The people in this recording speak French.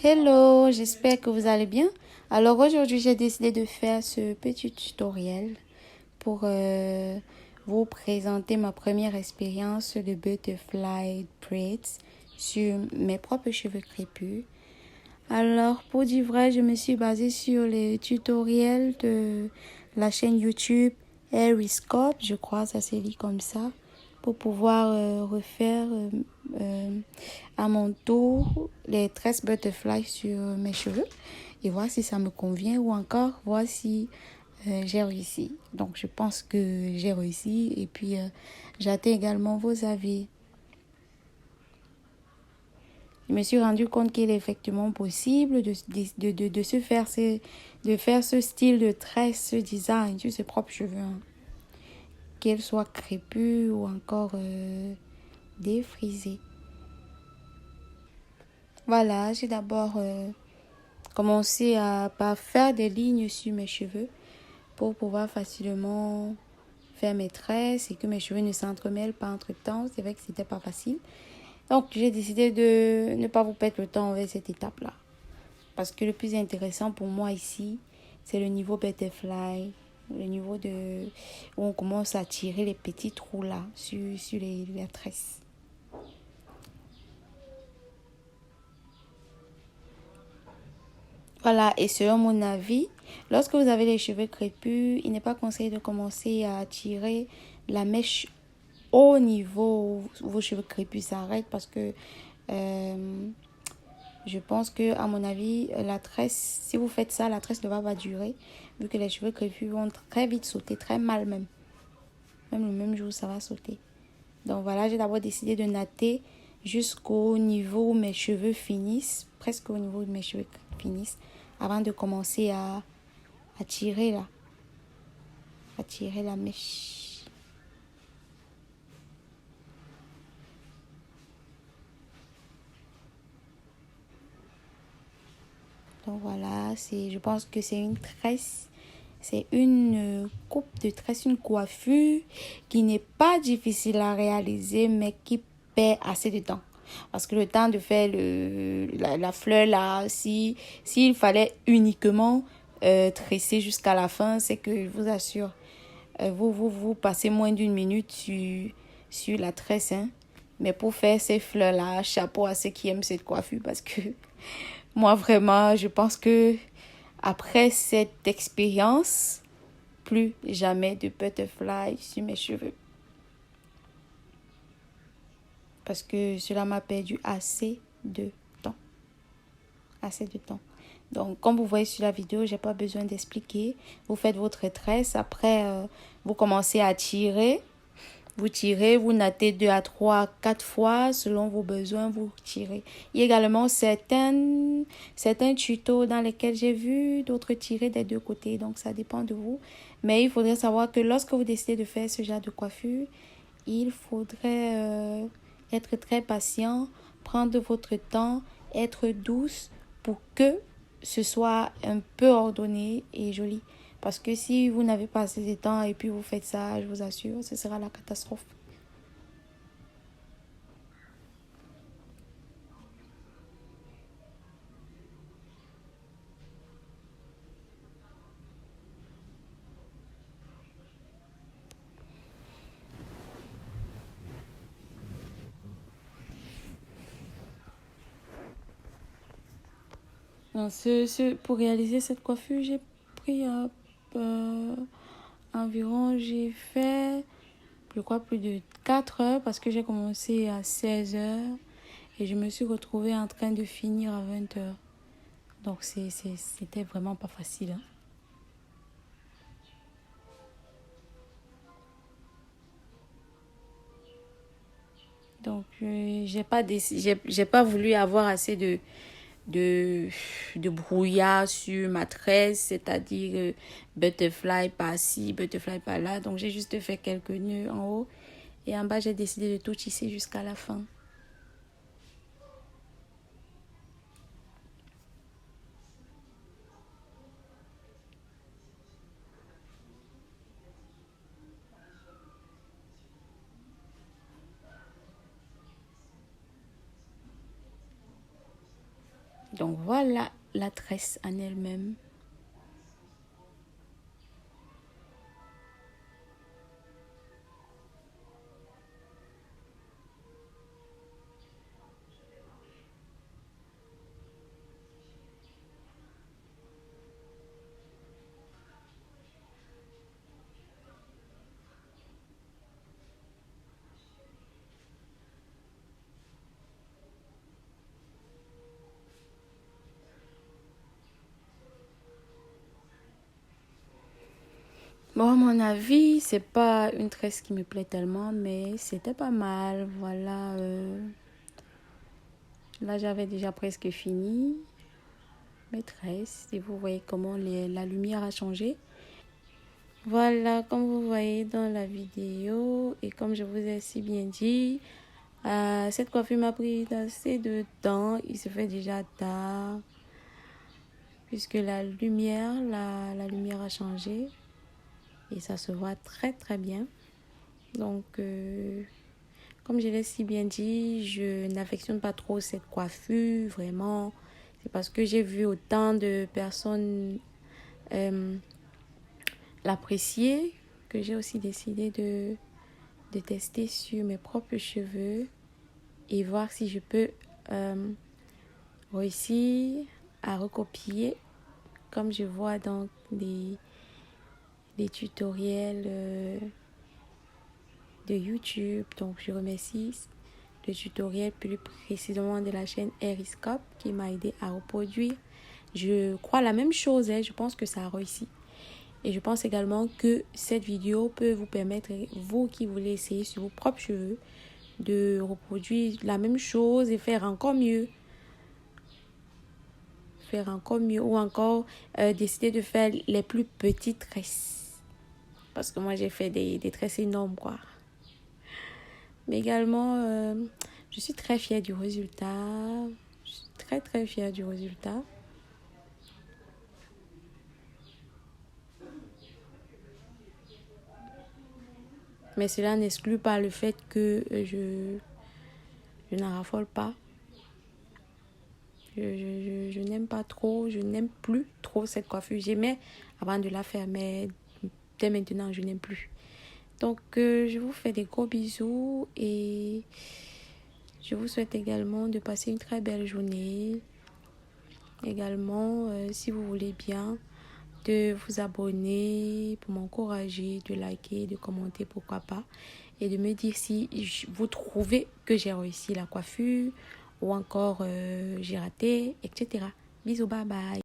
Hello, j'espère que vous allez bien. Alors aujourd'hui, j'ai décidé de faire ce petit tutoriel pour vous présenter ma première expérience de butterfly braids sur mes propres cheveux crépus. Alors, pour dire vrai, je me suis basée sur les tutoriels de la chaîne YouTube Ariscope, je crois, ça se lit comme ça, pour pouvoir refaire à mon tour les tresses butterfly sur mes cheveux et voir si ça me convient ou encore voir si j'ai réussi. Donc, je pense que j'ai réussi et puis j'attends également vos avis. Je me suis rendu compte qu'il est effectivement possible de se faire de faire ce style de tresse, ce design sur ses propres cheveux, hein. Qu'elle soit crépue ou encore défrisée. Voilà, j'ai d'abord commencé par faire des lignes sur mes cheveux pour pouvoir facilement faire mes tresses et que mes cheveux ne s'entremêlent pas entre temps. C'est vrai que c'était pas facile. Donc, j'ai décidé de ne pas vous perdre le temps avec cette étape-là. Parce que le plus intéressant pour moi ici, c'est le niveau butterfly, le niveau de où on commence à tirer les petits trous là sur les tresses. Voilà, et selon mon avis, lorsque vous avez les cheveux crépus, il n'est pas conseillé de commencer à tirer la mèche au niveau où vos cheveux crépus s'arrêtent parce que euh, je pense que, à mon avis, la tresse, si vous faites ça, la tresse ne va pas durer, vu que les cheveux crépus vont très vite sauter, très mal même. Même le même jour, ça va sauter. Donc voilà, j'ai d'abord décidé de natter jusqu'au niveau où mes cheveux finissent, presque au niveau où mes cheveux finissent, avant de commencer à tirer là, à tirer la mèche. Donc voilà, je pense que c'est une tresse. C'est une coupe de tresse, une coiffure qui n'est pas difficile à réaliser, mais qui perd assez de temps. Parce que le temps de faire la fleur là, s'il fallait uniquement tresser jusqu'à la fin, c'est que je vous assure, vous passez moins d'une minute sur la tresse, hein. Mais pour faire ces fleurs là, chapeau à ceux qui aiment cette coiffure parce que moi vraiment, je pense que après cette expérience, plus jamais de butterfly sur mes cheveux. Parce que cela m'a perdu assez de temps. Assez de temps. Donc, comme vous voyez sur la vidéo, j'ai pas besoin d'expliquer. Vous faites votre tresse. Après, vous commencez à tirer. Vous tirez, vous nattez 2 à 3, 4 fois selon vos besoins, vous tirez. Il y a également certains tutos dans lesquels j'ai vu d'autres tirer des deux côtés, donc ça dépend de vous. Mais il faudrait savoir que lorsque vous décidez de faire ce genre de coiffure, il faudrait être très patient, prendre votre temps, être douce pour que ce soit un peu ordonné et joli. Parce que si vous n'avez pas assez de temps et puis vous faites ça, je vous assure, ce sera la catastrophe. Donc, pour réaliser cette coiffure, j'ai pris euh, environ, j'ai fait, je crois, plus de 4 heures parce que j'ai commencé à 16 heures et je me suis retrouvée en train de finir à 20 heures. Donc, c'était vraiment pas facile, hein. Donc, j'ai pas voulu avoir assez de, de brouillard sur ma tresse, c'est-à-dire butterfly par-ci, butterfly par-là. Donc, j'ai juste fait quelques nœuds en haut et en bas, j'ai décidé de tout tisser jusqu'à la fin. Donc voilà la tresse en elle-même. Bon, à mon avis, c'est pas une tresse qui me plaît tellement, mais c'était pas mal. Voilà. Là, j'avais déjà presque fini mes tresses. Et vous voyez comment la lumière a changé. Voilà, comme vous voyez dans la vidéo, et comme je vous ai si bien dit, cette coiffure m'a pris assez de temps. Il se fait déjà tard, puisque la lumière a changé. Et ça se voit très très bien. Donc, comme je l'ai si bien dit, je n'affectionne pas trop cette coiffure, vraiment. C'est parce que j'ai vu autant de personnes l'apprécier que j'ai aussi décidé de tester sur mes propres cheveux et voir si je peux réussir à recopier comme je vois dans des tutoriels de YouTube. Donc je remercie le tutoriel plus précisément de la chaîne Eriscope qui m'a aidé à reproduire. Je crois la même chose, je pense que ça a réussi. Et je pense également que cette vidéo peut vous permettre, vous qui voulez essayer sur vos propres cheveux, de reproduire la même chose et faire encore mieux. Faire encore mieux ou encore décider de faire les plus petites tresses. Parce que moi, j'ai fait des tresses énormes, quoi. Mais également, je suis très fière du résultat. Je suis très, très fière du résultat. Mais cela n'exclut pas le fait que je n'en raffole pas. Je n'aime pas trop, je n'aime plus trop cette coiffure. J'aimais avant de la faire, mais dès maintenant, je n'aime plus. Donc, je vous fais des gros bisous et je vous souhaite également de passer une très belle journée. Également, si vous voulez bien, de vous abonner pour m'encourager, de liker, de commenter, pourquoi pas. Et de me dire si vous trouvez que j'ai réussi la coiffure ou encore j'ai raté, etc. Bisous, bye bye.